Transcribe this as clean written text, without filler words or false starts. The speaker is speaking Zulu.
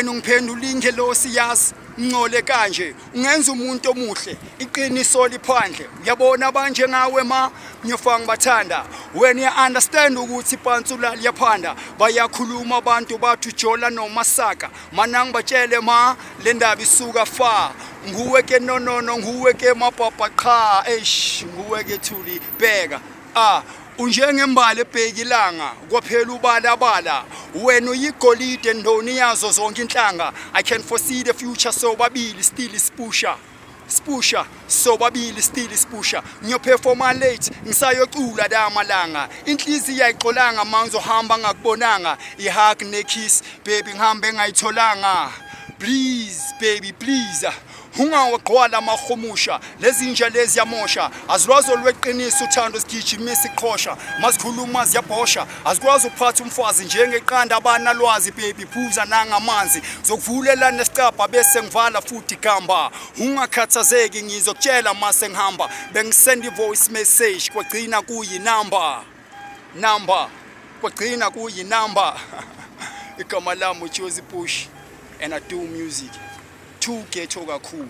Ungiphendula ingelosi yazi ngcole kanje ungenza umuntu omuhle iqiniso liphandle uyabona banje ngawe ma ngiyofanga bathanda when you understand ukuthi ipantsula liyaphanda bayakhuluma abantu bathi uJola noMasaka mana ngibatshele ma le ndaba isuka fa nguwe ke nonono nguwe ke mabhabha qha nguwe ke Thuli bheka unjengembali ebhekilanga kwaphela ubalabala wena uyigolide ndoni yazo zonke inhlanga I can foresee the future sobabili still spusha sobabili still spusha ngiyoperforma late ngisayocula lamalanga inhliziyo iyayiqolanga manje uhamba ngakubonanga ihug nekiss baby ngihambe ngayitholanga please baby please ungawaqhwala amahomusha lezinja lezi yamosha azilwazo lweqiniso uthando sigijimisa iqhosha masikhuluma ziyabhosha azikwazi ukuphatha umfazi njengeqanda abanalwazi baby phuza nangamanzi zokuvulela nesicapha bese ngivala futhi igamba ungakhathazeki ngizokutshela mase ngihamba bengisend ivoice message kwagcina kuyinamba kwagcina kuyinamba igama lami uJozi Push and I do music too ghetto kakhulu.